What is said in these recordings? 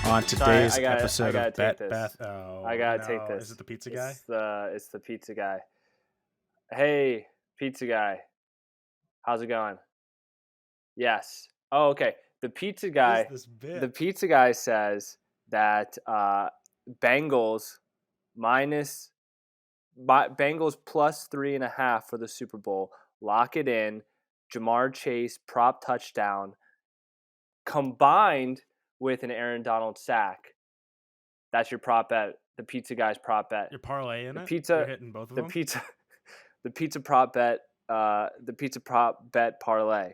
On today's I episode gotta of take Bet this. Beth. Oh, I gotta take no. this. Is it the pizza guy? It's the pizza guy. Hey, pizza guy, how's it going? Yes. Oh, okay. The pizza What is guy. this The bit? pizza guy says that Bengals minus Bengals plus 3.5 for the Super Bowl. Lock it in. Jamar Chase prop touchdown combined with an Aaron Donald sack. That's your prop bet. The pizza guy's prop bet. You're parlaying The it? You're pizza, hitting both of the them? pizza, the pizza prop bet. The pizza prop bet parlay.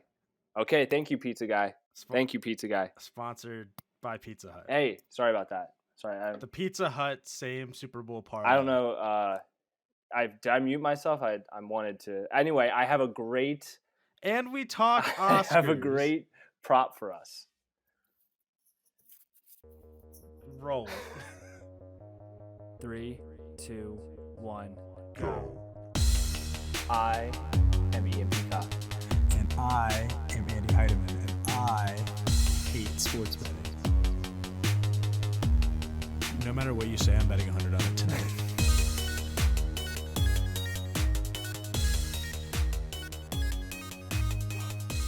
Okay, thank you, pizza guy. Thank you, pizza guy. Sponsored by Pizza Hut. Hey, sorry about that. Sorry, The Pizza Hut same Super Bowl parlay. I don't know. Did I mute myself? I wanted to. Anyway, I have a great. And we talk I Oscars. have a great prop for us. Roll it. 3, 2, 1. Go. I am Ian Peacock. And I am Andy Heidemann, and I hate sports betting. No matter what you say, I'm betting 100 on it tonight.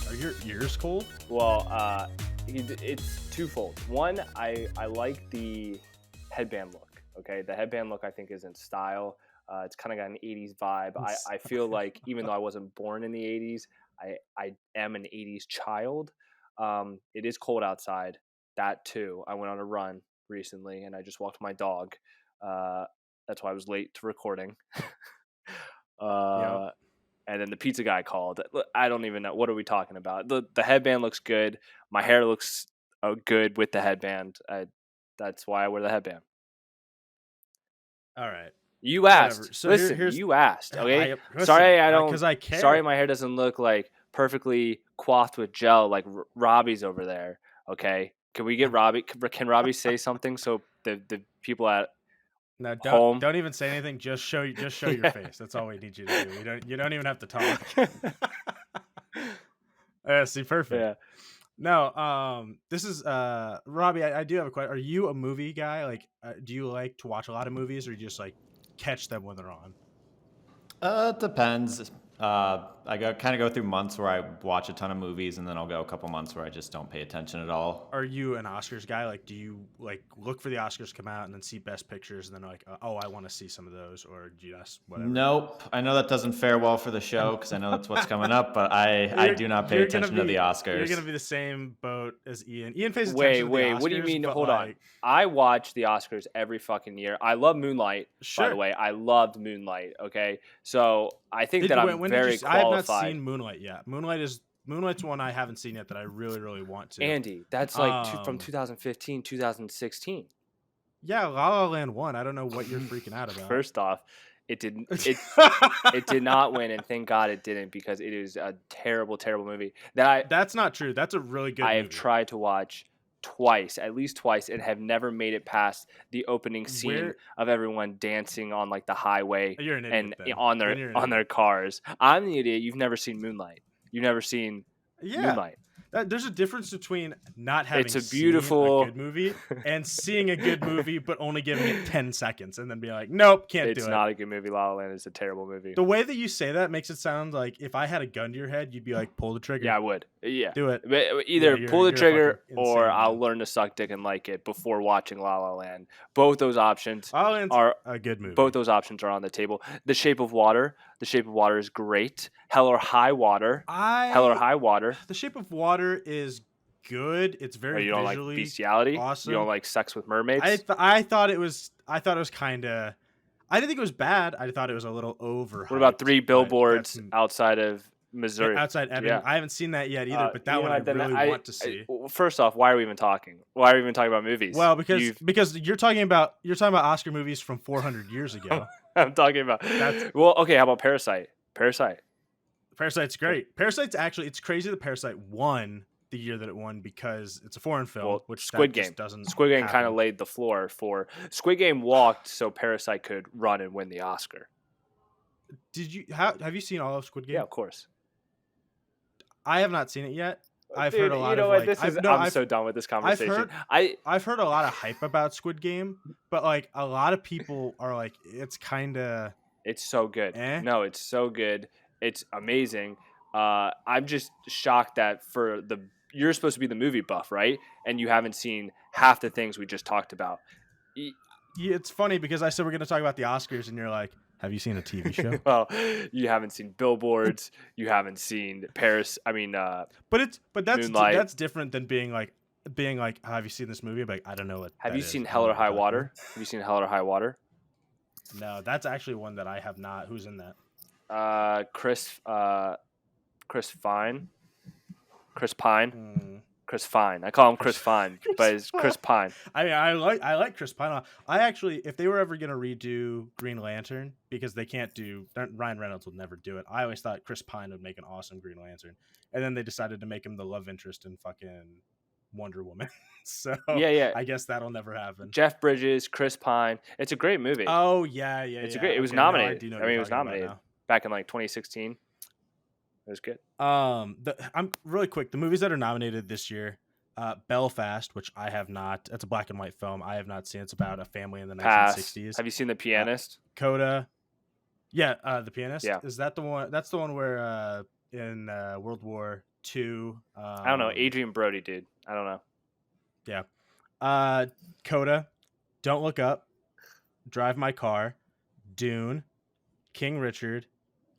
Are your ears cold? Well, it's twofold. One, I like the headband look. Okay, the headband look I think is in style. It's kind of got an 80s vibe. I feel like even though I wasn't born in the 80s, I am an 80s child. It is cold outside. That too. I went on a run recently and I just walked my dog. That's why I was late to recording. Yep. And then the pizza guy called. I don't even know. What are we talking about? The headband looks good. My hair looks good with the headband. That's why I wear the headband. All right. You asked. Whatever. So listen, you asked. Okay. Listen, sorry, I don't. Because I care. Sorry, my hair doesn't look like perfectly coiffed with gel like Robbie's over there. Okay. Can we get Robbie? Can Robbie say something so the people at No, home don't even say anything. Just show your face. That's all we need you to do. You don't even have to talk. See, perfect. Yeah. No, this is Robbie. I do have a question. Are you a movie guy? Like, do you like to watch a lot of movies, or you just like catch them when they're on? It depends. I kind of go through months where I watch a ton of movies, and then I'll go a couple months where I just don't pay attention at all. Are you an Oscars guy? Like, do you like look for the Oscars to come out and then see Best Pictures, and then like, oh, I want to see some of those, or do you just whatever? Nope. I know that doesn't fare well for the show because I know that's what's coming up, but I do not pay attention to the Oscars. You're gonna be the same boat as Ian. Ian pays attention Wait, to the Oscars. what do you mean? But Hold on. I watch the Oscars every fucking year. I love Moonlight, Sure. by the way. I loved Moonlight, okay? So I think that I'm very qualified. I have not seen Moonlight yet. Moonlight's one I haven't seen yet that I really, really want to. Andy, that's like from 2015, 2016. Yeah, La La Land won. I don't know what you're freaking out about. First off, it did not win, and thank God it didn't because it is a terrible, terrible movie. That's not true. That's a really good movie. I have tried to watch at least twice, and have never made it past the opening scene of everyone dancing on like the highway and on their cars. I'm the idiot. You've never seen Moonlight. You've never seen Moonlight. There's a difference between not having seen a good movie and seeing a good movie but only giving it 10 seconds and then being like, nope, can't do it. It's not a good movie. La La Land is a terrible movie. The way that you say that makes it sound like if I had a gun to your head, you'd be like, pull the trigger. Yeah, I would. Yeah. Do it. Either pull the trigger or I'll learn to suck dick and like it before watching La La Land. Both those options are a good movie. Both those options are on the table. The Shape of Water is great. Hell or High Water. The Shape of Water is good. It's very you don't visually like bestiality? Awesome. You don't like sex with mermaids? I thought it was kind of. I didn't think it was bad. I thought it was a little over. What about 3 Billboards outside of Missouri? Outside Ebbing. Yeah. I haven't seen that yet either, but that one I really want to see. First off, why are we even talking? Why are we even talking about movies? Well, because you're talking about Oscar movies from 400 years ago. I'm talking about. Well, okay. How about Parasite? Parasite's great. Parasite's actually, it's crazy that Parasite won the year that it won because it's a foreign film, which Squid Game kind of laid the floor for Squid Game walked so Parasite could run and win the Oscar. Did you have you seen all of Squid Game? Yeah, of course. I have not seen it yet. I've Dude, heard a lot you know of what? like This is. I've no I'm I've so done with this conversation. heard- I I've heard a lot of hype about Squid Game, but like a lot of people are like it's kind of It's so good. Eh? No, it's so good. It's amazing. I'm just shocked that you're supposed to be the movie buff, right? And you haven't seen half the things we just talked about. yeah, it's funny because I said we're going to talk about the Oscars and you're like, "Have you seen a TV show?" Well, you haven't seen Billboards. You haven't seen Paris. I mean, But that's Moonlight. that's different than being like oh, "Have you seen this movie?" Like, I don't know what. have that you is. seen I don't Hell know or what High you're talking Water? Have you seen Hell or High Water? about. No, that's actually one that I have not. Who's in that? Chris Fine. Chris Pine. Hmm. Chris Fine. I call him Chris Fine, but it's Chris Pine. I mean, I like Chris Pine. I actually, if they were ever gonna redo Green Lantern, because they can't do Ryan Reynolds will never do it. I always thought Chris Pine would make an awesome Green Lantern, and then they decided to make him the love interest in fucking Wonder Woman. So Yeah. I guess that'll never happen. Jeff Bridges, Chris Pine. It's a great movie. Oh yeah. It's yeah. great. It was Okay, now nominated. do know I what mean, you're it was talking about nominated now. back in like 2016. It was good. I'm really quick. The movies that are nominated this year, Belfast, which I have not. It's a black and white film. I have not seen. It's about a family in the Pass. 1960s. Have you seen The Pianist? Coda. Yeah, The Pianist. Yeah. Is that the one? That's the one where in World War II. I don't know. Adrian Brody, dude. I don't know. Coda, Don't Look Up, Drive My Car, Dune, King Richard,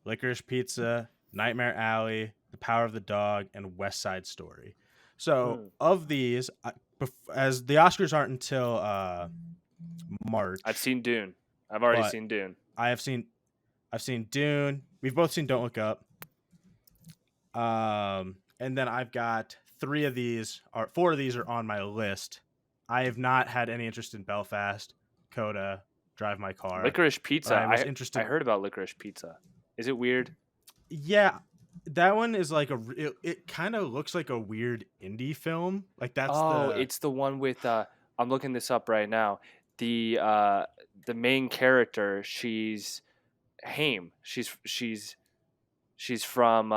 Licorice Pizza, Nightmare Alley, The Power of the Dog, and West Side Story. So of these, as the Oscars aren't until March. I've seen Dune. I've already But- seen Dune. I've seen Dune. We've both seen Don't Look Up. And then I've got 4 of these are on my list. I have not had any interest in Belfast, Coda, Drive My Car. Licorice Pizza. I was I interested. heard about Licorice Pizza. Is it weird? Yeah, that one is like it kind of looks like a weird indie film. Like that's It's the one with I'm looking this up right now. The main character, she's Haim. She's from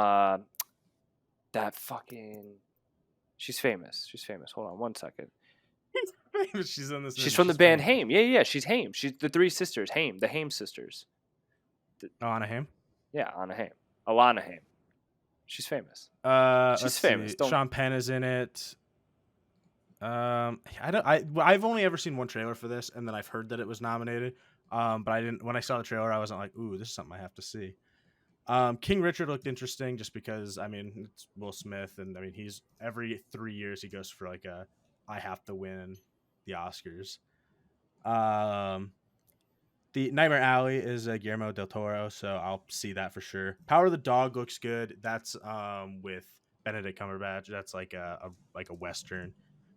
that fucking she's famous. Hold on one second. she's in this. She's from the band Haim. Yeah, she's Haim. She's the 3 sisters, Haim, the Haim sisters. Anna Haim. Yeah, Anna Haim. Alana Haim. She's famous. She's She's famous. See. Don't- Sean Penn is in it. I've only ever seen one trailer for this, and then I've heard that it was nominated. But I didn't. When I saw the trailer, I wasn't like, "Ooh, this is something I have to see." King Richard looked interesting, just because I mean it's Will Smith, and I mean he's every 3 years he goes for like I have to win the Oscars. The Nightmare Alley is Guillermo del Toro, so I'll see that for sure. Power of the Dog looks good. That's with Benedict Cumberbatch. That's like a Western,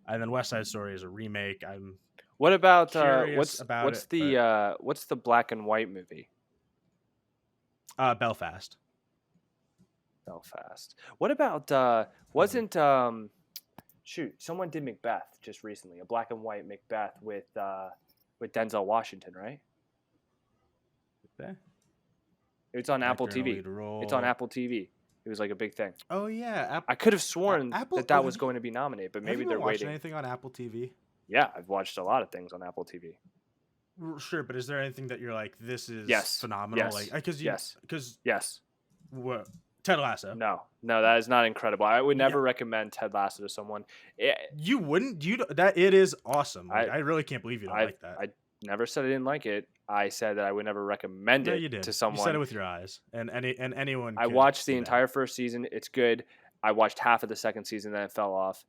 and then West Side Story is a remake. I'm What about curious what's about what's it, the what's the black and white movie? Belfast. Belfast. What about wasn't shoot, someone did Macbeth just recently, a black and white Macbeth with Denzel Washington, right? It's on Apple Actor in a TV. lead role. It's on Apple TV. It was like a big thing. Oh yeah, I could have sworn Apple- that have was you- going to be nominated, but Have maybe you they're been watching waiting. anything on Apple TV? Yeah, I've watched a lot of things on Apple TV. Sure, but is there anything that you're like, this is Yes. phenomenal? Yes. Like, because Yes. Yes. what? Ted Lasso. No, that is not incredible. I would never recommend Ted Lasso to someone. You wouldn't. That it is awesome. Like, I- I really can't believe you don't like that. I never said I didn't like it. I said that I would never recommend No, it you did. to someone. You said it with your eyes, and anyone. I could watched the see that. entire first season. It's good. I watched half of the second season, then it fell off.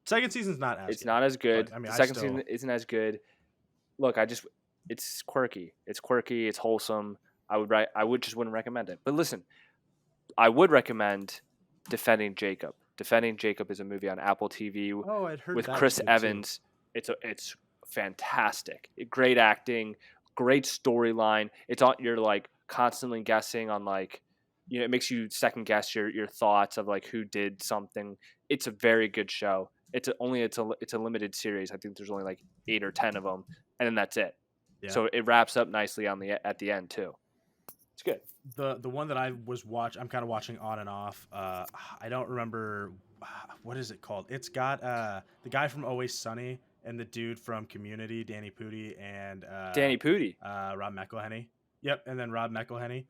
Second season's not as. It's good. not as good. I mean, the I second still- season isn't as good. Look, it's quirky. It's quirky. It's wholesome. I would just wouldn't recommend it. But listen, I would recommend Defending Jacob. Defending Jacob is a movie on Apple TV Oh, I'd heard with that Chris was good, too. Evans. It's fantastic. Great acting, great storyline. It's on. You're like constantly guessing on like, it makes you second guess your thoughts of like who did something. It's a very good show. It's a limited series. I think there's only like 8 or 10 of them, and then that's it. Yeah. So it wraps up nicely at the end too. It's good. The one that I was I'm kind of watching on and off. I don't remember what is it called. It's got the guy from Always Sunny and the dude from Community, Danny Pudi, and Danny Pudi. Rob McElhenney. Yep, and then Rob McElhenney.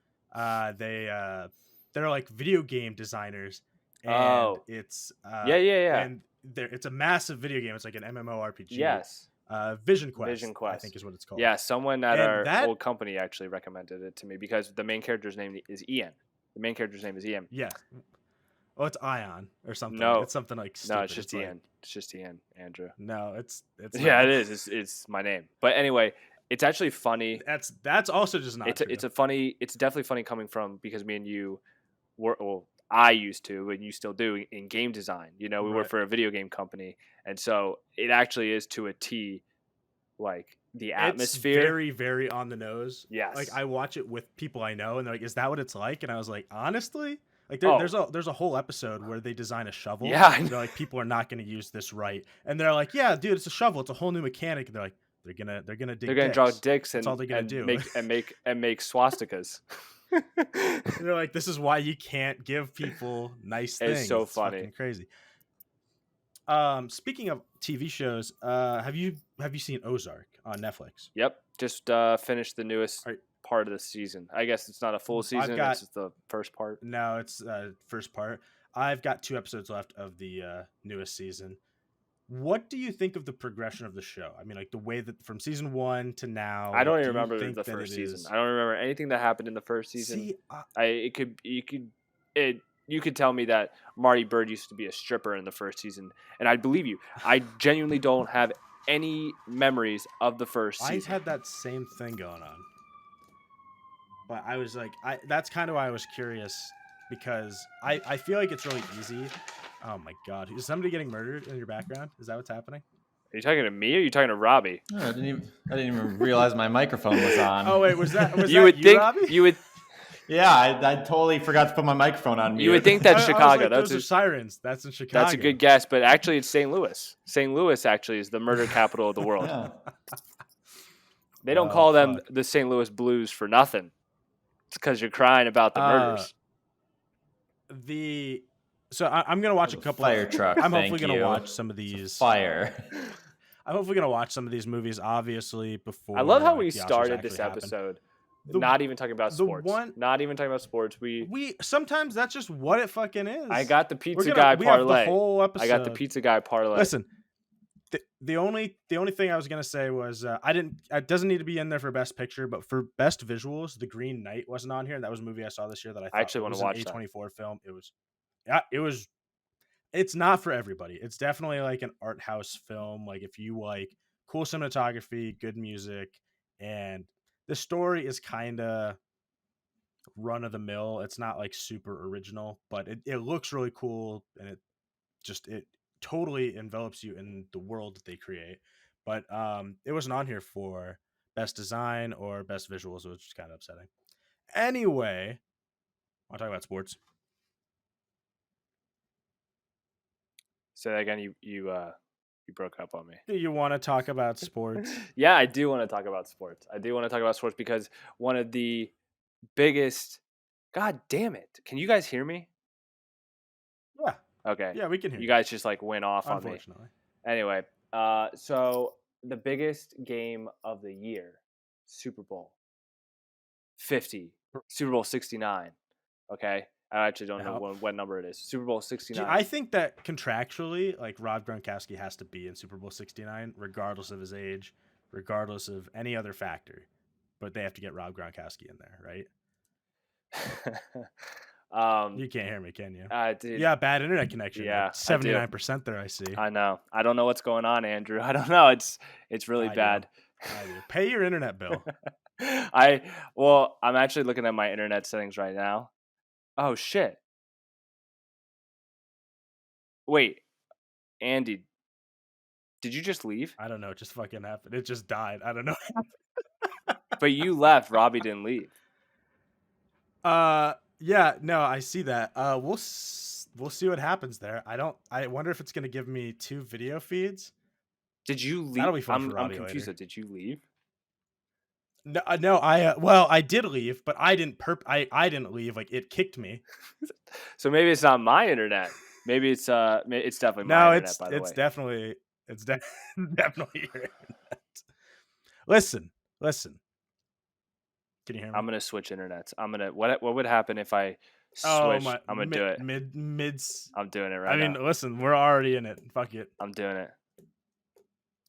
They're like video game designers, and it's yeah. and it's a massive video game. It's like an MMORPG. Yes. Vision Quest. Vision Quest, I think is what it's called. Yeah, someone at And our old company actually recommended it to me because the main character's name is Ian. The main character's name is Ian. Yeah. Oh, it's Ion or something. No, it's something like stupid. No, it's just Ian. Like, it's just Ian, Andrew. No, it's yeah, it is. It's my name. But anyway, it's actually funny. That's also just not. True. It's definitely funny coming from because me and you were I used to and you still do in game design. You know, we work for a video game company, and so it actually is to a T, like the atmosphere. It's very, very on the nose. Yes. Like I watch it with people I know, and they're like, "Is that what it's like?" And I was like, "Honestly." Like there's a whole episode where they design a shovel. Yeah, they're like, people are not going to use this right, and they're like, yeah, dude, it's a shovel. It's a whole new mechanic. And they're like, they're gonna dig. They're gonna draw dicks, and that's all they're gonna do. Make swastikas. They're like, this is why you can't give people nice things. It's so funny, fucking crazy. Speaking of TV shows, have you seen Ozark on Netflix? Yep, just finished the newest part of the season. I guess it's not a full season. It's just the first part. No, it's first part. I've got 2 episodes left of the newest season. What do you think of the progression of the show? I mean, like the way that from season 1 to now. I don't even remember the first season. I don't remember anything that happened in the first season. See, you could tell me that Marty Bird used to be a stripper in the first season, and I'd believe you. I genuinely don't have any memories of the first season. I had that same thing going on. But I was like, that's kind of why I was curious, because I feel like it's really easy. Oh my God. Is somebody getting murdered in your background? Is that what's happening? Are you talking to me or are you talking to Robbie? No, I didn't even realize my microphone was on. Oh wait, was that you would think Robbie? You would. Yeah, I totally forgot to put my microphone on mute. You would think that's Chicago. Like, those are sirens. That's in Chicago. That's a good guess, but actually it's St. Louis. St. Louis actually is the murder capital of the world. Yeah. They don't call them the St. Louis Blues for nothing. It's because you're crying about the murders. So I'm gonna watch a couple. Fire truck. I'm hopefully gonna watch some of these. Fire. I'm hopefully gonna watch some of these movies, obviously, before. I love how we the Oscars started this actually happen. episode. Not even talking about sports. Not even talking about sports. We sometimes that's just what it fucking is. I got the pizza guy parlay. Have the whole episode. I got the pizza guy parlay. Listen, the only thing I was gonna say was it doesn't need to be in there for best picture, but for best visuals, The Green Knight wasn't on here. That was a movie I saw this year that I actually want to watch. An A24 film. It was. It's not for everybody. It's definitely like an art house film. Like if you like cool cinematography, good music, and the story is kind of run of the mill. It's not like super original, but it looks really cool, and it totally envelops you in the world that they create. But it wasn't on here for best design or best visuals, which is kind of upsetting. Anyway, want to talk about sports? Say that again. You broke up on me. Do you want to talk about sports? Yeah, I do want to talk about sports. I do want to talk about sports because one of the biggest. God damn it! Can you guys hear me? Yeah. Okay. Yeah, we can hear you. You guys just like went off on me. Unfortunately. Anyway, so the biggest game of the year, Super Bowl 50, Super Bowl 69. Okay. I actually don't know what number it is. Super Bowl 69. I think that contractually, like Rob Gronkowski has to be in Super Bowl 69, regardless of his age, regardless of any other factor. But they have to get Rob Gronkowski in there, right? You can't hear me, can you? Dude, yeah, bad internet connection. Yeah, 79% there. I see. I know. I don't know what's going on, Andrew. I don't know. It's really bad. I do. Pay your internet bill. I'm actually looking at my internet settings right now. Oh shit! Wait, Andy, did you just leave? I don't know. It just fucking happened. It just died. I don't know. But you left. Robbie didn't leave. Yeah. No, I see that. We'll see what happens there. I wonder if it's gonna give me 2 video feeds. Did you leave? That'll be fun for I'm Robbie confused. later. Did you leave? No, I did leave, but I didn't I didn't leave. Like it kicked me. So maybe it's not my internet. Maybe it's it's definitely my No, internet. By the way, definitely definitely your internet. Listen, listen. Can you hear me? I'm gonna switch internets. I'm gonna what would happen if I Oh switch? my! I'm gonna do it. Mids. I'm doing it I right mean, now. listen, we're already in it. Fuck it. I'm doing it.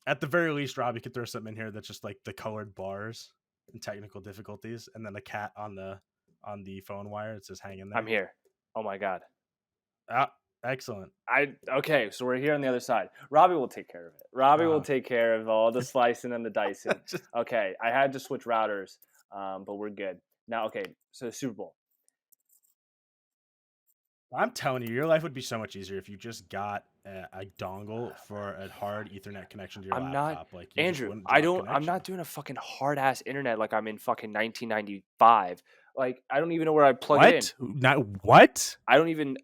At the very least, Rob, you could throw something in here that's just like the colored bars and technical difficulties, and then a cat on the phone wire. It says "hang in there." I'm here. Oh my god. Ah, excellent. Okay, so we're here on the other side. Robbie will take care of it. Robbie will Uh-huh. take care of all the slicing and the dicing. Just- Okay, I had to switch routers, but we're good now. Okay, so the Super Bowl. I'm telling you, your life would be so much easier if you just got a dongle for a hard Ethernet connection to your I'm not laptop. Like you just Andrew. wouldn't I drop don't. I'm connection. not doing a fucking hard ass internet like I'm in fucking 1995. Like I don't even know where I plug it in. What? Not what? I don't even.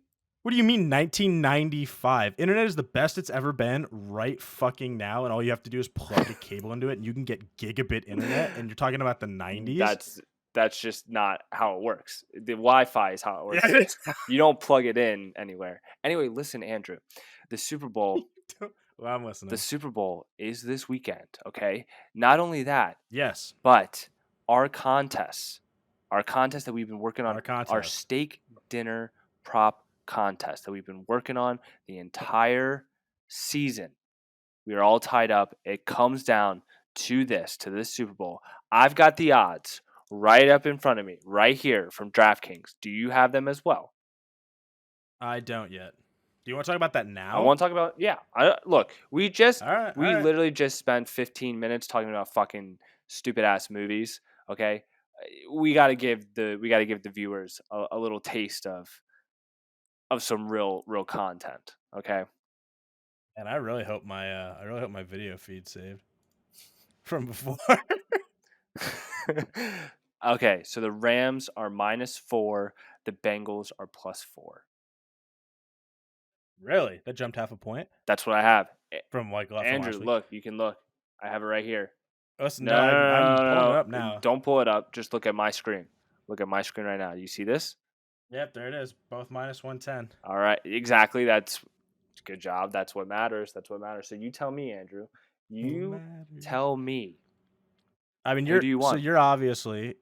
What do you mean 1995? Internet is the best it's ever been right fucking now, and all you have to do is plug a cable into it, and you can get gigabit internet. And you're talking about the 90s? That's just not how it works. The Wi-Fi is how it works. Yeah, it is. You don't plug it in anywhere. Anyway, listen, Andrew. The Super Bowl. Well, I'm listening. The Super Bowl is this weekend. Okay. Not only that, Yes. but our contest that we've been working on, Our contest. our steak dinner prop contest that we've been working on the entire season. We are all tied up. It comes down to this Super Bowl. I've got the odds right up in front of me, right here from DraftKings. Do you have them as well? I don't yet. Do you want to talk about that now? I want to talk about, yeah. Look, we All right. literally just spent 15 minutes talking about fucking stupid ass movies. Okay, we got to give the viewers a little taste of some real content. Okay. And I really hope my video feed saved from before. Okay, so the Rams are -4, the Bengals are +4. Really? That jumped half a point That's what I have. from like last Andrew, week. look, you can look. I have it right here. Listen, No, I'm pulling no. it up now. Don't pull it up. Just look at my screen. Look at my screen right now. You see this? Yep, there it is. Both -110. All right, exactly. That's good job. That's what matters. That's what matters. So you tell me, Andrew. You tell me. I mean, Who do you so want? you're obviously.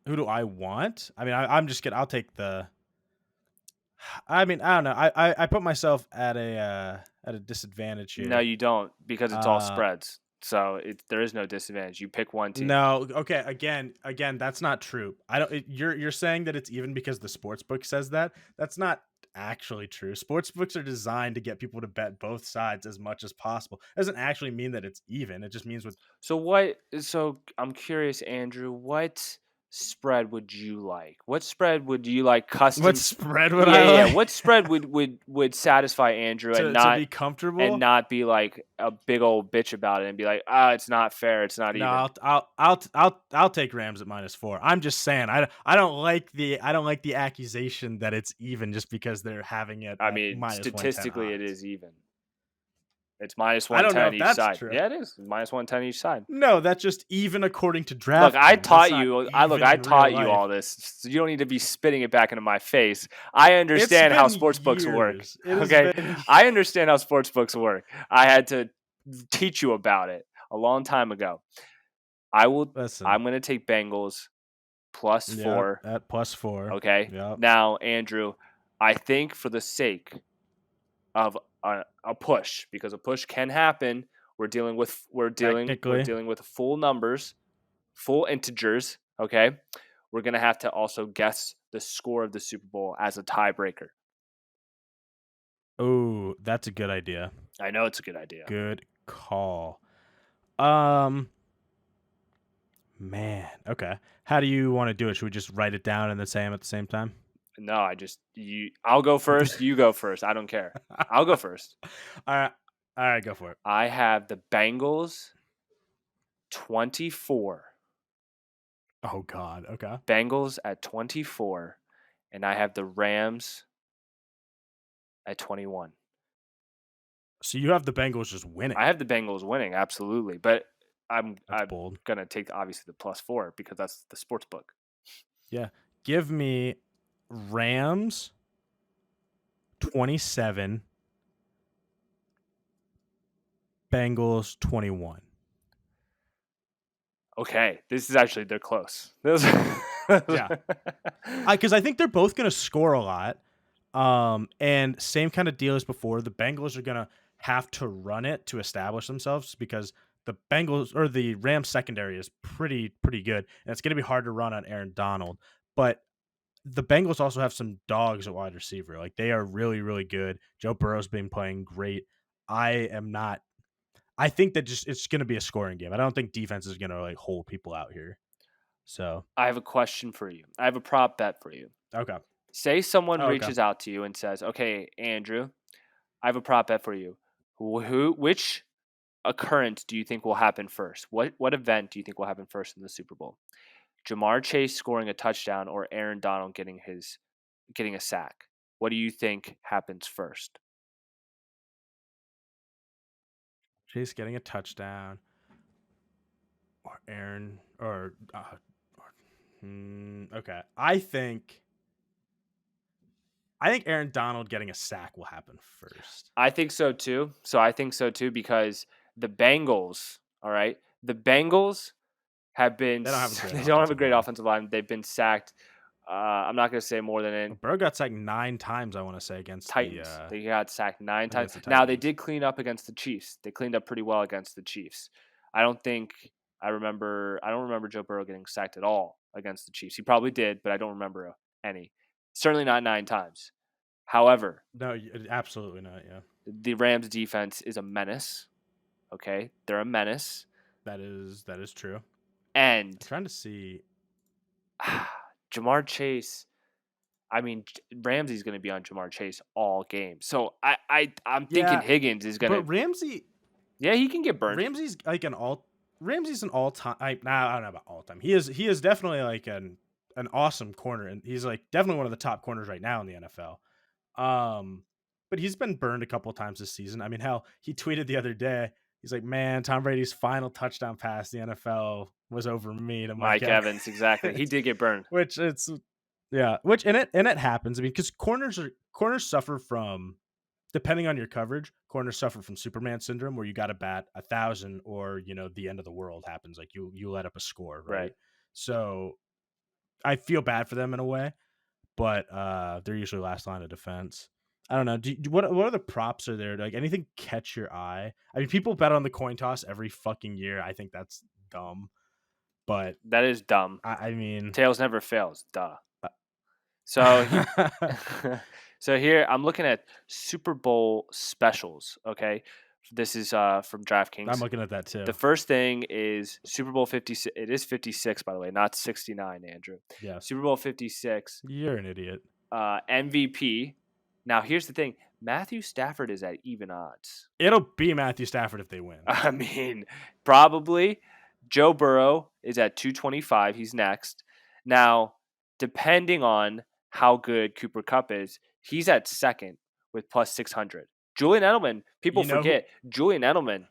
Who do I want? I mean, I'm just kidding. I'll take the. I mean, I don't know. I put myself at a disadvantage here. No, you don't, because it's all Uh, spreads. So there is no disadvantage. You pick one team. No, okay. Again, that's not true. I don't. You're saying that it's even because the sports book says that. That's not actually true. Sports books are designed to get people to bet both sides as much as possible. It doesn't actually mean that it's even. It just means with. So I'm curious, Andrew, what spread would you like? What spread would you like custom? What spread would yeah, I yeah. like? What spread would satisfy Andrew to, and not to be comfortable and not be like a big old bitch about it and be like, it's not fair, it's not even. No, I'll take Rams at -4. I'm just saying I don't like the accusation that it's even just because they're having it. I at mean, -110 statistically, it odds. is even. It's -110 I don't know if each that's side. true. Yeah, it is -110 each side. No, that's just even according to DraftKings. Look, I That's taught not you. even I in taught real you life. all this. So you don't need to be spitting it back into my face. I It's understand how been sports books work. years. It has Okay, been- I understand how sports books work. I had to teach you about it a long time ago. Listen. I'm going to take Bengals +4 at +4. Okay. Yep. Now, Andrew, I think for the sake of a push, because a push can happen, we're dealing with full numbers, full integers. Okay. We're gonna have to also guess the score of the Super Bowl as a tiebreaker. Oh, that's a good idea. I know it's a good idea. Good call. Man. Okay. How do you want to do it? Should we just write it down and then say them at the same time? No, I'll go first. You go first. I don't care. I'll go first. All right, go for it. I have the Bengals 24. Oh God. Okay. Bengals at 24, and I have the Rams at 21. So you have the Bengals just winning. I have the Bengals winning, absolutely. But I'm bold. gonna take obviously the +4 because that's the sports book. Yeah. Give me Rams 27, Bengals 21. Okay, this is actually they're close. Yeah. Because I think they're both going to score a lot. And same kind of deal as before. The Bengals are going to have to run it to establish themselves because the Bengals or the Rams secondary is pretty good, and it's going to be hard to run on Aaron Donald. But the Bengals also have some dogs at wide receiver. Like they are really good. Joe Burrow's been playing great. I think that just it's going to be a scoring game. I don't think defense is going to like hold people out here. So I have a question for you. I have a prop bet for you. okay. Say someone Okay. reaches out to you and says, "Okay, Andrew, I have a prop bet for you. Which occurrence do you think will happen first? What event do you think will happen first in the Super Bowl? Jamar Chase scoring a touchdown or Aaron Donald getting a sack? What do you think happens first?" Chase getting a touchdown, or Aaron, okay. I think Aaron Donald getting a sack will happen first. I think so too. Because the Bengals, all right, the Bengals have been They don't have a great they don't have a offensive great line. offensive line. They've been sacked. I'm not going to say more than Burrow got sacked 9 times. I want to say against Titans. They got sacked 9 times. against the Now they Titans. did clean up against the Chiefs. They cleaned up pretty well against the Chiefs. I don't remember Joe Burrow getting sacked at all against the Chiefs. He probably did, but I don't remember any. Certainly not 9 times. However, No, absolutely not. Yeah, the Rams defense is a menace. Okay, they're a menace, that is true. I'm and trying to see. Jamar Chase. I mean, Ramsey's going to be on Jamar Chase all game. So I'm thinking Yeah, Higgins is going to. But Ramsey, Yeah, he can get burned. Ramsey's like Ramsey's an all time. I don't know about all time. He is definitely like an awesome corner, and he's like definitely one of the top corners right now in the NFL. But he's been burned a couple of times this season. I mean, hell, he tweeted the other day. He's like, "Man, Tom Brady's final touchdown pass in the NFL was over me to Mike Evans, exactly. He did get burned. Which it's which and it happens. I mean, because corners suffer from, depending on your coverage, corners suffer from Superman syndrome, where you got to bat 1,000, or the end of the world happens. Like you let up a score, right? So I feel bad for them in a way, but they're usually last line of defense. I don't know. What other props are there? Like anything catch your eye? I mean, people bet on the coin toss every fucking year. I think that's dumb, but that is dumb. I mean, tails never fails. Duh. So, so here I'm looking at Super Bowl specials. Okay, this is from DraftKings. I'm looking at that too. The first thing is Super Bowl 56. It is 56, by the way, not 69, Andrew. Yeah. Super Bowl 56. You're an idiot. MVP. Now, here's the thing. Matthew Stafford is at even odds. It'll be Matthew Stafford if they win. I mean, probably. Joe Burrow is at 225. He's next. Now, depending on how good Cooper Kupp is, he's at second with plus 600. Julian Edelman, people forget, Julian Edelman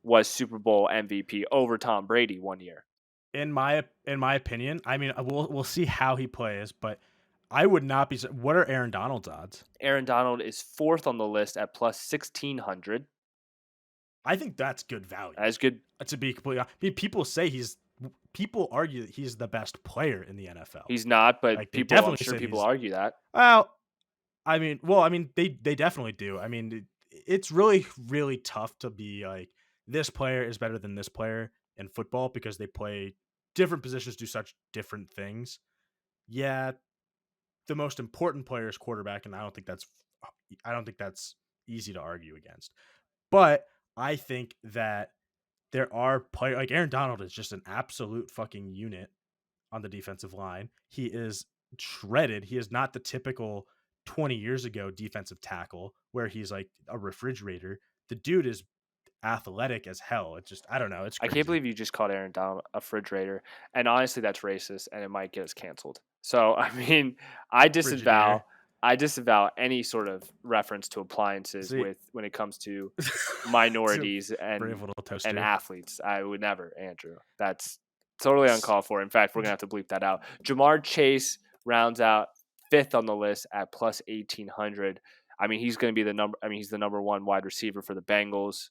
was Super Bowl MVP over Tom Brady one year. In my opinion, I mean, we'll see how he plays, but I would not be. What are Aaron Donald's odds? Aaron Donald is fourth on the list at plus 1,600. I think that's good value. That's good. To be completely honest. I mean, people argue that he's the best player in the NFL. He's not, but like, people, I'm sure people argue that. Well, I mean, they definitely do. I mean, it's really, really tough to be like, this player is better than this player in football because they play different positions, do such different things. Yeah, the most important player is quarterback, and I don't think that's easy to argue against. But I think that there are players like Aaron Donald is just an absolute fucking unit on the defensive line. He is shredded. He is not the typical 20 years ago defensive tackle where he's like a refrigerator. The dude is athletic as hell. It's just, I don't know. It's crazy. I can't believe you just called Aaron Donald a refrigerator. And honestly, that's racist and it might get us canceled. So, I mean, I disavow I disavow any sort of reference to appliances See- when it comes to minorities Brave little toaster. and athletes. I would never, Andrew. That's totally uncalled for. In fact, we're gonna have to bleep that out. Jamar Chase rounds out 5th on the list at plus 1,800. I mean, he's going to be the number. I mean, he's the number 1 wide receiver for the Bengals.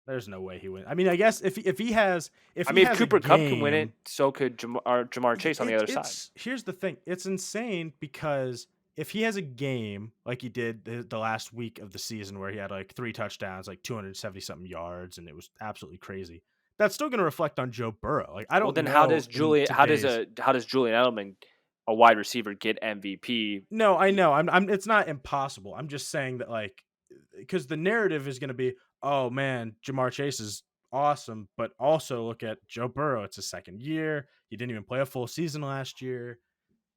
There's no way he wins. I mean, I guess if he has, if Cooper Kupp can win it, so could Jamar Chase on the other side. Here's the thing: it's insane because if he has a game like he did the last week of the season where he had like 3 touchdowns, like 270 something yards, and it was absolutely crazy, that's still going to reflect on Joe Burrow. Like I don't. Well, then know how does in How does today's- Julian Edelman, a wide receiver, get MVP? No, I know. I'm. It's not impossible. I'm just saying that like because the narrative is going to be, oh man, Jamar Chase is awesome, but also look at Joe Burrow. It's his 2nd year. He didn't even play a full season last year.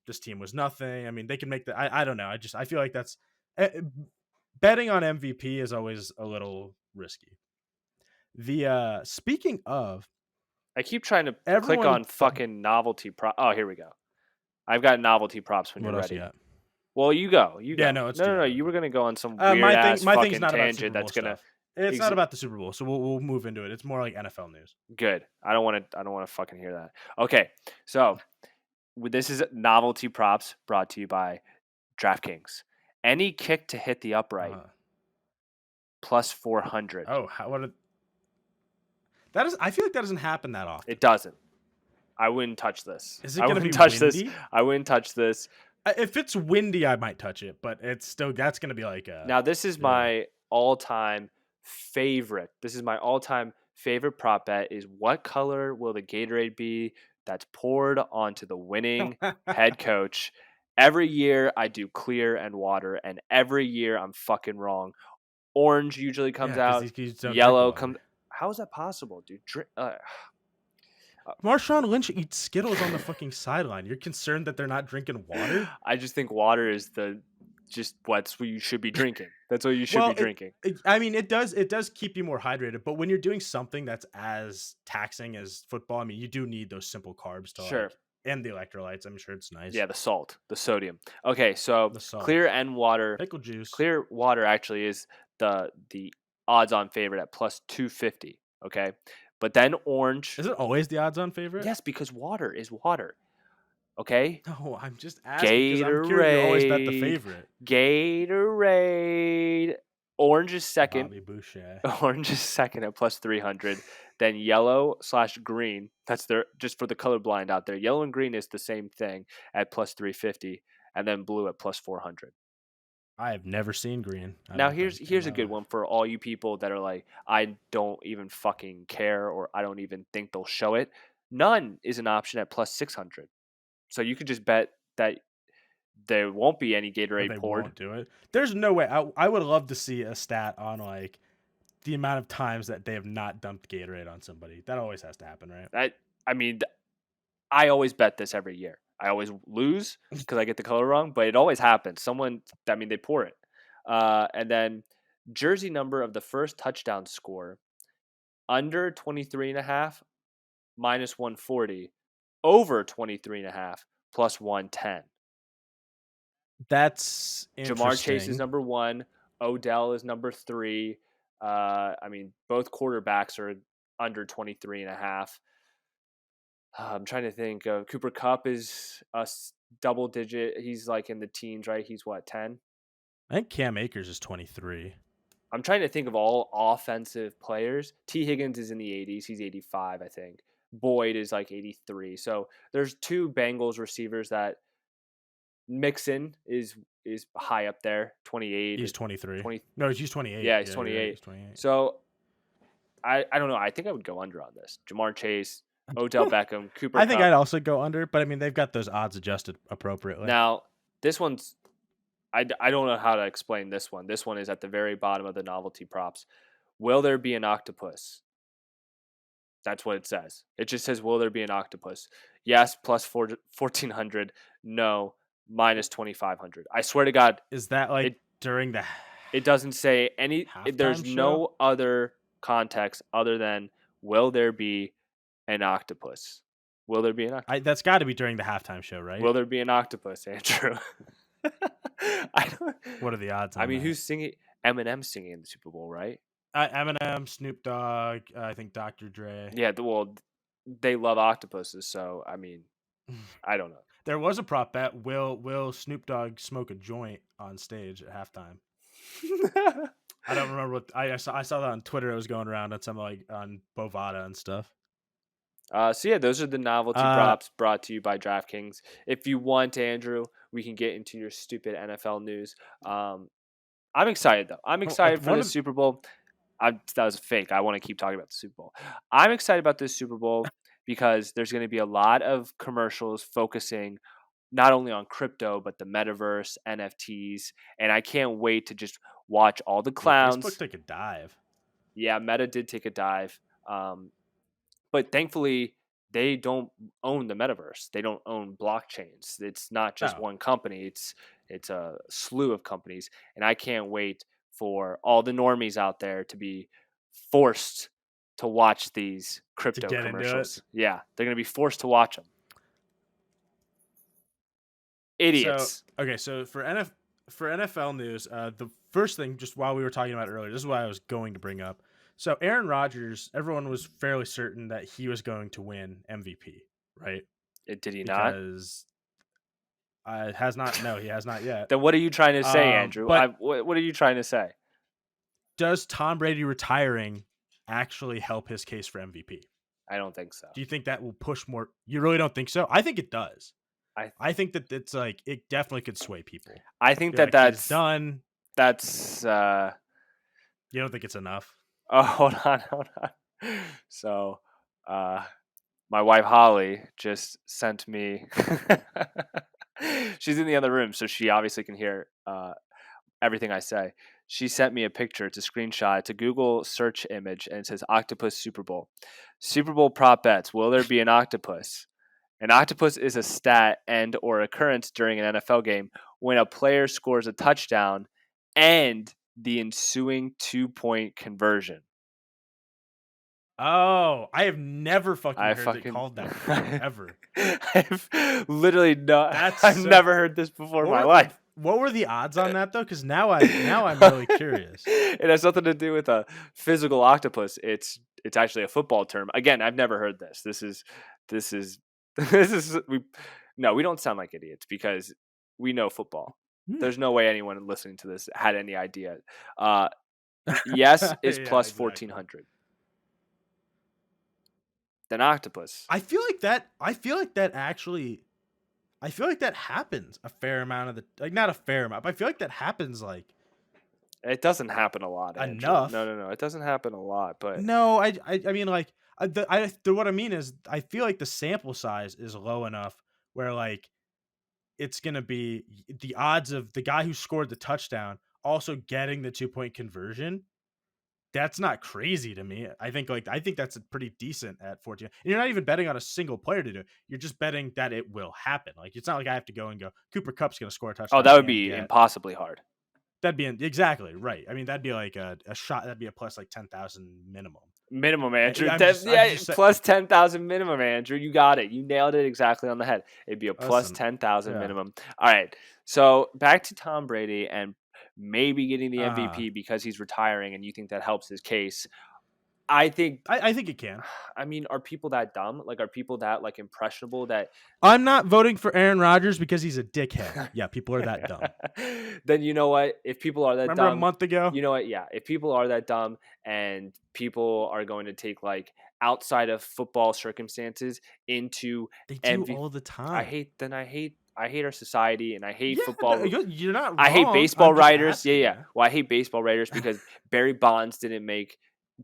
This team was nothing. I mean, they can make the. I don't know. I feel like that's betting on MVP is always a little risky. The speaking of, I keep trying to click Everyone on th- fucking novelty prop. Oh, here we go. I've got novelty props when what you're else ready. you got? Well, you go. You Yeah, go. no, it's no. too You were gonna go on some My weird ass thing's fucking not about Super tangent Bowl that's gonna. stuff. It's Exa- not about the Super Bowl, so we'll move into it. It's more like NFL news. Good. I don't want to fucking hear that. Okay, so this is novelty props brought to you by DraftKings. Any kick to hit the upright plus 400. Oh, that is. I feel like that doesn't happen that often. It doesn't. I wouldn't touch this. Is it I gonna wouldn't be touch this. windy? I wouldn't touch this. If it's windy, I might touch it, but it's still that's gonna be like a. Now this is yeah. my all-time favorite. This is my all-time favorite prop bet. Is what color will the Gatorade be that's poured onto the winning head coach? Every year I do clear and water, and every year I'm fucking wrong. Orange usually comes Yeah, 'cause out. these kids don't drink Yellow water. comes. How is that possible, dude? Marshawn Lynch eats Skittles on the fucking sideline. You're concerned that they're not drinking water? I just think water is just what you should be drinking. That's what you should be drinking. I mean, it does keep you more hydrated, but when you're doing something that's as taxing as football, I mean, you do need those simple carbs to Sure. like, and the electrolytes. I'm sure it's nice. Yeah, the salt, the sodium. Okay, so The salt. clear and water. Pickle juice. Clear water actually is the odds-on favorite at plus 250. Okay, but then orange. Is it always the odds-on favorite? Yes, because water is water. Okay. No, I'm just asking because I'm curious. You always bet the favorite. Gatorade. Orange is second. Bobby Boucher. Orange is second at plus 300. Then yellow/green. That's just for the colorblind out there. Yellow and green is the same thing at plus 350, and then blue at plus 400. I have never seen green. Now here's a good one for all you people that are like, I don't even fucking care, or I don't even think they'll show it. None is an option at plus 600. So you could just bet that there won't be any Gatorade They poured. won't do it. There's no way. I would love to see a stat on like the amount of times that they have not dumped Gatorade on somebody. That always has to happen, right? I always bet this every year. I always lose because I get the color wrong, but it always happens. They pour it. And then jersey number of the first touchdown score, under 23.5, minus 140, over 23.5, plus 110. That's Jamar Chase is interesting. number 1. Odell is number 3. Both quarterbacks are under 23.5. I'm trying to think. Cooper Kupp is a double digit. He's like in the teens, right? He's what, 10? I think Cam Akers is 23. I'm trying to think of all offensive players. T. Higgins is in the 80s. He's 85, I think. Boyd is like 83. So there's 2 Bengals receivers that Mixon is high up there, 28. He's 23. 20. No, he's 28. Yeah, he's you're 28. right, he's 28. So I don't know. I think I would go under on this. Jamar Chase, Odell Beckham, Cooper I think Kupp. I'd also go under, but I mean they've got those odds adjusted appropriately. Now, this one's I don't know how to explain this one. This one is at the very bottom of the novelty props. Will there be an octopus? That's what it says. It just says, will there be an octopus? Yes, plus 1,400. No, minus 2,500. I swear to God, Is that like during the? it doesn't say any. There's Halftime no other context other than, will there be an octopus? Will there be an octopus? That's got to be during the halftime show, right? Will there be an octopus, Andrew? I don't. What are the odds on I mean, that? who's singing? Eminem singing in the Super Bowl, right? Eminem, Snoop Dogg, I think Dr. Dre. Yeah. Well, they love octopuses, so I mean, I don't know. There was a prop bet. Will Snoop Dogg smoke a joint on stage at halftime? I don't remember what I saw that on Twitter. It was going around on some like on Bovada and stuff. So yeah, those are the novelty props brought to you by DraftKings. If you want, Andrew, we can get into your stupid NFL news. I'm excited though. I'm excited for the Super Bowl. That was fake. I want to keep talking about the Super Bowl. I'm excited about this Super Bowl because there's going to be a lot of commercials focusing not only on crypto but the metaverse, NFTs, and I can't wait to just watch all the clowns. Facebook took a dive. Yeah, Meta did take a dive. But thankfully, they don't own the metaverse. They don't own blockchains. It's not just one company. It's a slew of companies, and I can't wait for all the normies out there to be forced to watch these crypto commercials. Yeah, they're going to be forced to watch them. Idiots. So for NFL news, the first thing, just while we were talking about it earlier, this is what I was going to bring up. So Aaron Rodgers, everyone was fairly certain that he was going to win MVP, right? Did he not? Because has not. No, he has not yet. Then what are you trying to say, Andrew? What are you trying to say? Does Tom Brady retiring actually help his case for MVP? I don't think so. Do you think that will push more? You really don't think so? I think it does. I think that it's like it definitely could sway people. I think that's done. That's you don't think it's enough? Oh, hold on. So, my wife Holly just sent me. She's in the other room, so she obviously can hear everything I say. She sent me a picture. It's a screenshot. It's a Google search image, and it says "Octopus Super Bowl." Super Bowl prop bets. Will there be an octopus? An octopus is a stat and or occurrence during an NFL game when a player scores a touchdown and the ensuing 2-point conversion. Oh, I have never heard it called that ever. I've literally I've never heard this before in my life. What were the odds on that though? Because now I'm really curious. It has nothing to do with a physical octopus. It's actually a football term. Again, I've never heard this. We don't sound like idiots because we know football. There's no way anyone listening to this had any idea. Yes is plus 1,400. Then octopus. I feel like that happens a fair amount of the not a fair amount, but I feel like that happens like it doesn't happen a lot. Andrew. Enough. No. It doesn't happen a lot, but no, I mean like what I mean is I feel like the sample size is low enough where like it's gonna be the odds of the guy who scored the touchdown also getting the 2-point conversion. That's not crazy to me. I think that's pretty decent at 14. And you're not even betting on a single player to do it. You're just betting that it will happen. Like it's not like I have to go and go Cooper Kupp's going to score a touchdown. Oh, that would be impossibly hard. That'd be exactly right. I mean, that'd be like a shot. That'd be a plus like 10,000 minimum. Minimum, Andrew. Plus 10,000 minimum, Andrew. You got it. You nailed it exactly on the head. It'd be a plus 10,000 minimum. All right. So back to Tom Brady and maybe getting the MVP because he's retiring, and you think that helps his case. I think it can. I mean, are people that dumb? Like, are people that like impressionable that I'm not voting for Aaron Rodgers because he's a dickhead. Yeah, people are that dumb. Then you know what? If people are that dumb, remember a month ago? You know what? Yeah, if people are that dumb and people are going to take like outside of football circumstances into they do all the time. I hate our society and I hate football. No, you're not wrong. I hate baseball writers. Yeah. Well, I hate baseball writers because Barry Bonds didn't make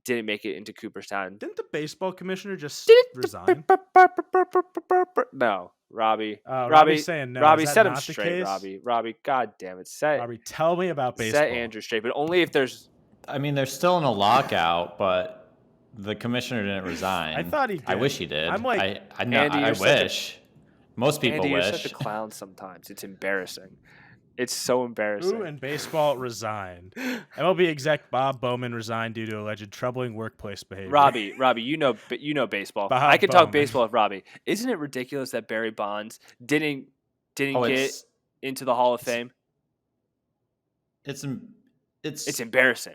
it into Cooperstown. Didn't the baseball commissioner just resign? No, Robbie. Robbie's saying no. Robbie, set him straight. Robbie, God damn it, Robbie, tell me about baseball. Set Andrew straight, but only if there's. I mean, they're still in a lockout, but the commissioner didn't resign. I thought he did. I wish he did. I'm like, I wish. Most people Andy, wish. You're such a clown sometimes. It's embarrassing. It's so embarrassing. Who in baseball resigned? MLB exec Bob Bowman resigned due to alleged troubling workplace behavior. Robbie, you know baseball. Bob I could Bowman. talk baseball with Robbie. Isn't it ridiculous that Barry Bonds didn't get? into the Hall of Fame? It's It's embarrassing.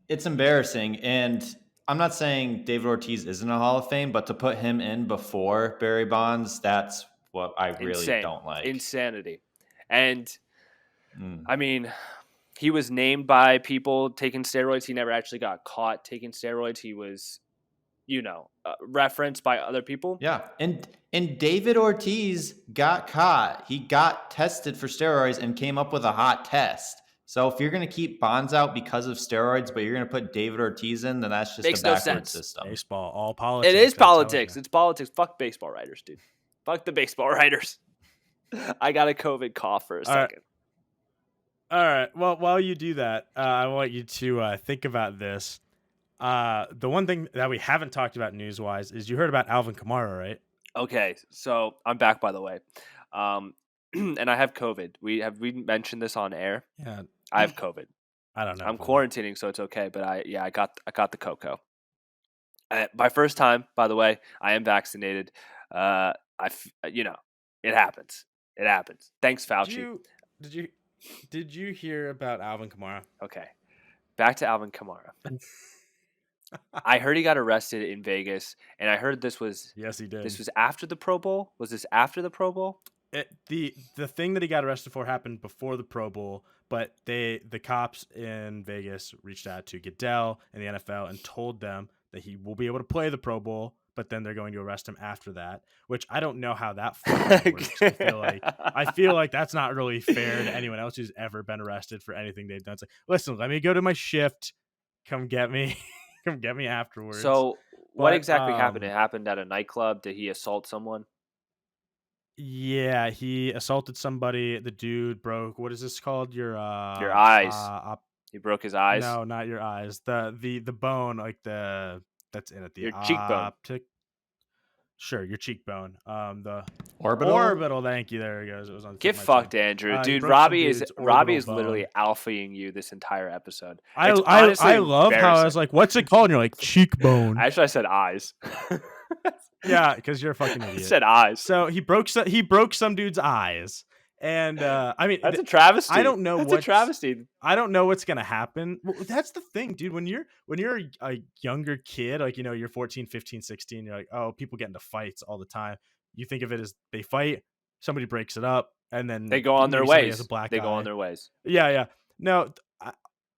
It's embarrassing, and I'm not saying David Ortiz isn't a Hall of Fame, but to put him in before Barry Bonds, that's what I really Insane. don't like. Insanity. And Mm. I mean, he was named by people taking steroids. He never actually got caught taking steroids. He was, referenced by other people. Yeah, and David Ortiz got caught. He got tested for steroids and came up with a hot test. So if you're going to keep Bonds out because of steroids, but you're going to put David Ortiz in, then that's just Makes a no backwards sense. system. Baseball, all politics. It is I'm telling politics. you. It's politics. Fuck baseball writers, dude. Fuck the baseball writers. I got a COVID cough for a All right. second. All right. Well, while you do that, I want you to think about this. The one thing that we haven't talked about news-wise is you heard about Alvin Kamara, right? Okay, so I'm back, by the way. And I have COVID. We mentioned this on air. Yeah. I have COVID. I don't know. I'm quarantining, so it's okay. But I got the cocoa. My first time, by the way. I am vaccinated. It happens. It happens. Thanks, Fauci. Did you hear about Alvin Kamara? Okay, back to Alvin Kamara. I heard he got arrested in Vegas, and I heard this was Yes, he did. this was after the Pro Bowl. Was this after the Pro Bowl? The thing that he got arrested for happened before the Pro Bowl, but the cops in Vegas reached out to Goodell and the NFL and told them that he will be able to play the Pro Bowl, but then they're going to arrest him after that, which I don't know how that fucking works. I feel like that's not really fair to anyone else who's ever been arrested for anything they've done. It's like, listen, let me go to my shift. Come get me. Come get me afterwards. So what But, exactly happened? It happened at a nightclub. Did he assault someone? Yeah, he assaulted somebody. The dude broke. What is this called? Your eyes. He broke his eyes. No, not your eyes. The bone, like that's in it. The Your cheekbone. optic. Sure, your cheekbone. The Orbital? Thank you. There it goes. It was on. the Get tip of my fucked, tongue. Andrew. He Dude, broke some Robbie is dude's Robbie orbital is literally bone. alphaing you this entire episode. I It's honestly love how I was embarrassing. like, "What's it called?" And you're like, "Cheekbone." Actually, I said eyes. Yeah, because you're a fucking I idiot. said eyes. So he broke some dude's eyes, and I mean, That's a travesty. I don't know That's a what's- travesty. I don't know what's gonna happen. Well, that's the thing, dude. When you're a younger kid, like you're 14, 15, 16, you're like, oh, people get into fights all the time. You think of it as they fight, somebody breaks it up, and then They go on their maybe somebody ways. has a black They go eye. on their ways. Yeah. No,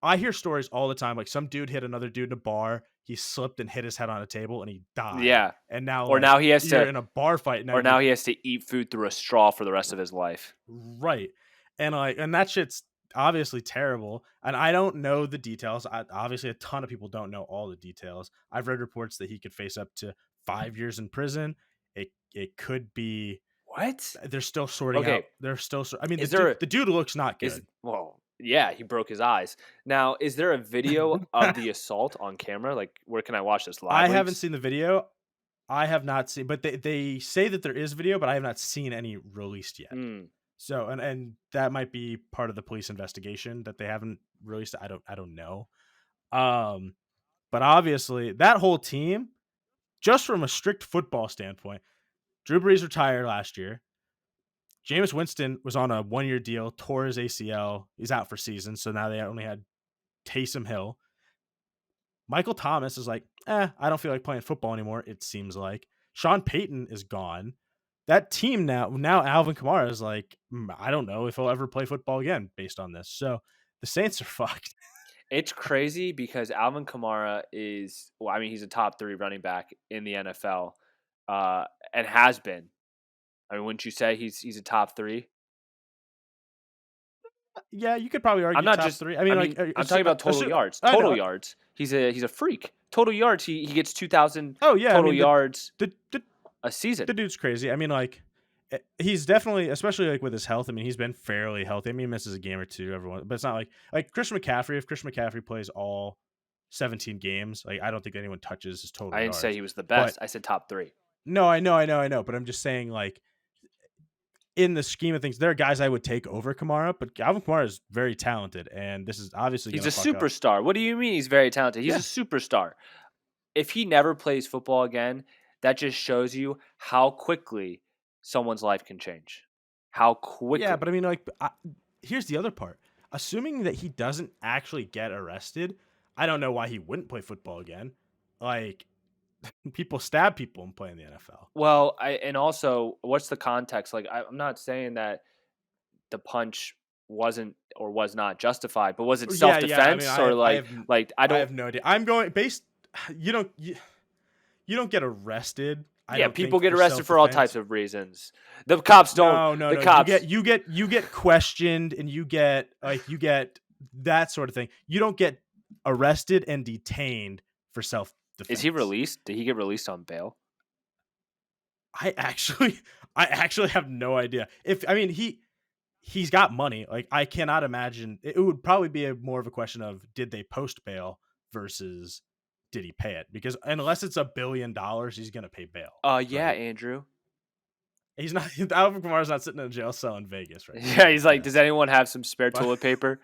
I hear stories all the time. Like some dude hit another dude in a bar. He slipped and hit his head on a table, and he died. Yeah. And now, Or now he has you're to in a bar fight. or now he has to eat food through a straw for the rest of his life. Right. And that shit's obviously terrible. And I don't know the details. Obviously, a ton of people don't know all the details. I've read reports that he could face up to 5 years in prison. It could be. What? They're still sorting Okay. out. They're still. I mean, Is the dude looks not good. Yeah, he broke his eyes. Now, is there a video of the assault on camera? Like, where can I watch this live? I haven't links? seen the video. I have not seen, but they say that there is video, but I have not seen any released yet. Mm. So and that might be part of the police investigation that they haven't released. I don't know. But obviously that whole team, just from a strict football standpoint, Drew Brees retired last year. Jameis Winston was on a 1-year deal, tore his ACL. He's out for season, so now they only had Taysom Hill. Michael Thomas is like, I don't feel like playing football anymore, it seems like. Sean Payton is gone. That team now Alvin Kamara is like, I don't know if he'll ever play football again based on this. So the Saints are fucked. It's crazy because Alvin Kamara is, he's a top 3 running back in the NFL and has been. I mean, wouldn't you say he's a top 3? Yeah, you could probably argue I'm not top just 3. I'm talking about total yards. Total yards. He's a freak. Total yards. He gets 2,000 total yards a season. The dude's crazy. I mean, like, he's definitely, especially like with his health. I mean, he's been fairly healthy. I mean, he misses a game or two every once, but it's not like Christian McCaffrey. If Christian McCaffrey plays all 17 games, like I don't think anyone touches his total. I didn't yards. say he was the best. But, I said top 3. No, I know. But I'm just saying, like, in the scheme of things, there are guys I would take over Kamara, but Alvin Kamara is very talented, and this is obviously he's a fuck up. superstar. What do you mean he's very talented? He's a superstar. If he never plays football again, that just shows you how quickly someone's life can change. how quickly. Yeah, but I mean, like, here's the other part. Assuming that he doesn't actually get arrested, I don't know why he wouldn't play football again. Like, people stab people and play in the NFL. Well, and also, what's the context? Like, I'm not saying that the punch wasn't or was not justified, but was it self defense I don't have no idea. I'm going based. You don't get arrested. People get arrested for all types of reasons. The cops don't. No. Cops. You get questioned, and you get that sort of thing. You don't get arrested and detained for self-defense. Is he released? Did he get released on bail? I actually have no idea. He's got money. Like, I cannot imagine. It would probably be more of a question of, did they post bail versus did he pay it? Because unless it's $1 billion, he's gonna pay bail. Yeah, right? Andrew. He's not. Alvin Kamara's not sitting in a jail cell in Vegas right now. Yeah, he's like, does anyone have some spare toilet paper?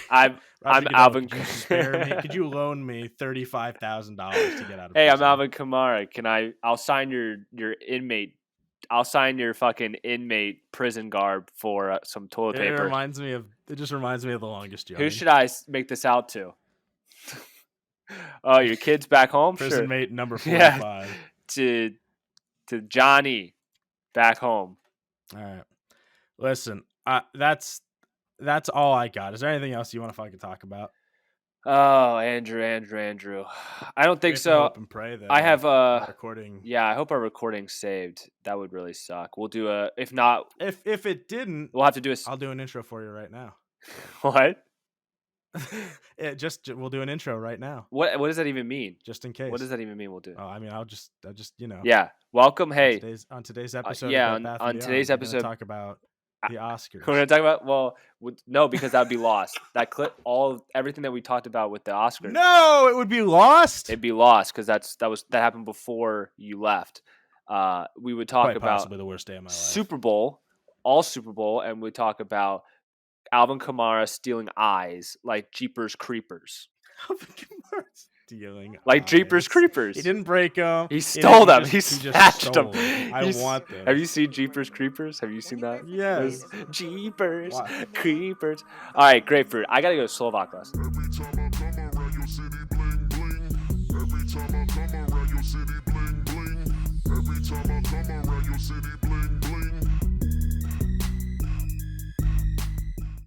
I'm Alvin. Could you loan me $35,000 to get out of? Hey, I'm Alvin Kamara. I'll sign your inmate. I'll sign your fucking inmate prison garb for some toilet paper. It just reminds me of The Longest Yard. Who should I make this out to? Oh, your kid's back home? Prison sure. mate number 45. Yeah. To Johnny back home. All right. Listen, that's all I got. Is there anything else you want to fucking talk about? Oh, Andrew. I don't think so. Hope and pray that I have recording. Yeah, I hope our recording's saved. That would really suck. We'll do if not, if it didn't, we'll have to do I'll do an intro for you right now. What? We'll do an intro right now. What does that even mean? Just in case. What does that even mean? We'll do. Oh, I mean, I'll just Yeah. Welcome. Hey. On today's episode. On today's episode, talk about the Oscars. We're gonna talk about no, because that'd be lost. That clip, everything that we talked about with the Oscars. No, it would be lost. It'd be lost because that happened before you left. We would talk about possibly the worst day of my life. Super Bowl, and we talk about Alvin Kamara stealing eyes like Jeepers Creepers. Alvin Kamara stealing like eyes. Jeepers Creepers. He didn't break them. He stole them. He snatched them. I want them. Have you seen Jeepers Creepers? Have you seen that? Yes. Jeepers Creepers. All right, Grapefruit. I gotta go to Slovak lesson. Every time I come around your city, bling bling. Every time I come around your city, bling bling. Every time I come around your city, bling